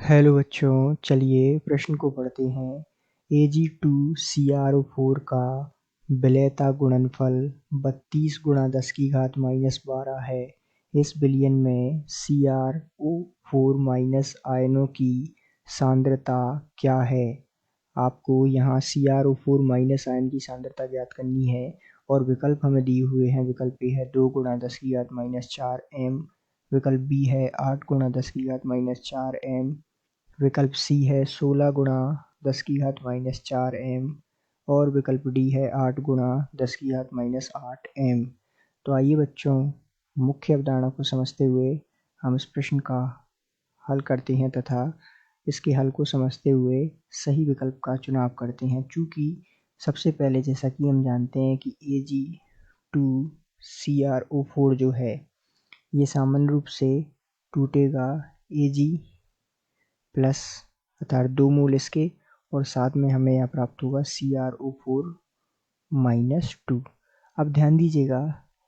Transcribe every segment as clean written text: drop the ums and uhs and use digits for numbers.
Hello बच्चों, चलिए प्रश्न को पढ़ते हैं। Ag2CrO4 का विलेयता गुणनफल 32 गुणा 10 की घात माइनस 12 है। इस विलयन में CrO4 माइनस आयनों की सांद्रता क्या है? आपको यहाँ CrO4 माइनस आयन की सांद्रता ज्ञात करनी है और विकल्प हमें दिए हुए हैं। विकल्प ए है 2 गुणा 10 की घात माइनस 4 m, विकल्प बी है 8 गुणा 10 की घात माइनस 4 m, विकल्प सी है 16 गुणा 10 की घात माइनस 4 m और विकल्प डी है 8 गुणा 10 की घात माइनस 8 m। तो आइए बच्चों, मुख्य अवधारणा को समझते हुए हम इस प्रश्न का हल करते हैं तथा इसके हल को समझते हुए सही विकल्प का चुनाव करते हैं। चूँकि सबसे पहले जैसा कि हम जानते हैं कि Ag2CrO4 जो है ये सामान्य रूप से टूटेगा Ag प्लस अर्थात 2 मोल इसके और साथ में हमें यहाँ प्राप्त होगा CrO4 माइनस 2। अब ध्यान दीजिएगा,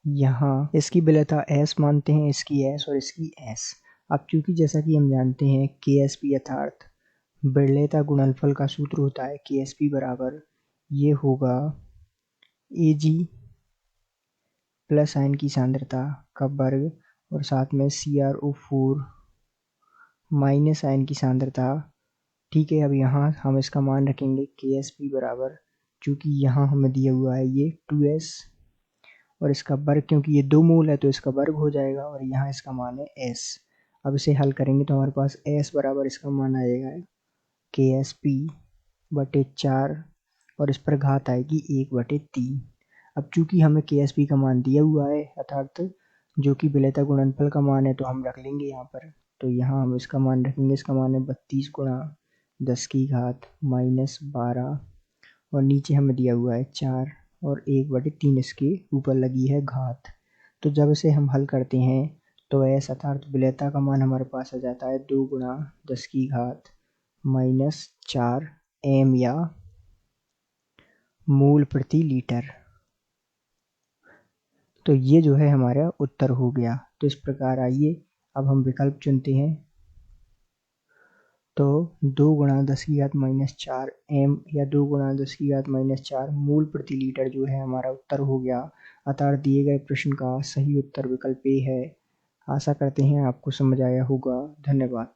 यहाँ इसकी विलेयता S मानते हैं, इसकी S और इसकी S। अब चूंकि जैसा कि हम जानते हैं KSP अर्थात विलेयता गुणनफल का सूत्र होता है KSP बराबर ये होगा Ag प्लस आयन की सांद्रता का वर्ग और साथ में CrO4 माइनस आयन की सांद्रता। ठीक है, अब यहाँ हम इसका मान रखेंगे KSP बराबर, चूँकि यहाँ हमें दिया हुआ है ये 2S और इसका वर्ग, क्योंकि ये 2 मोल है तो इसका वर्ग हो जाएगा और यहाँ इसका मान है S। अब इसे हल करेंगे तो हमारे पास S बराबर इसका मान आएगा KSP बटे 4 और इस पर घात आएगी 1/3। अब चूँकि हमें KSP का मान दिया हुआ है अर्थात जो कि विलेयता गुणनफल का मान है तो हम रख लेंगे यहाँ पर। तो यहाँ हम इसका मान रखेंगे, इसका मान है 32 गुणा 10 की घात माइनस 12 और नीचे हमें दिया हुआ है 4 और 1/3 इसके ऊपर लगी है घात। तो जब इसे हम हल करते हैं तो S अर्थात विलेयता का मान हमारे पास आ जाता है 2 गुणा 10 की घात माइनस 4 m या मोल प्रति लीटर। तो ये जो है हमारा उत्तर हो गया। तो इस प्रकार आइए अब हम विकल्प चुनते हैं। तो 2 गुणा 10 की घात माइनस 4 m या 2 गुणा 10 की घात माइनस 4 मोल प्रति लीटर जो है हमारा उत्तर हो गया। अतः दिए गए प्रश्न का सही उत्तर विकल्प ए है। आशा करते हैं आपको समझ आया होगा। धन्यवाद।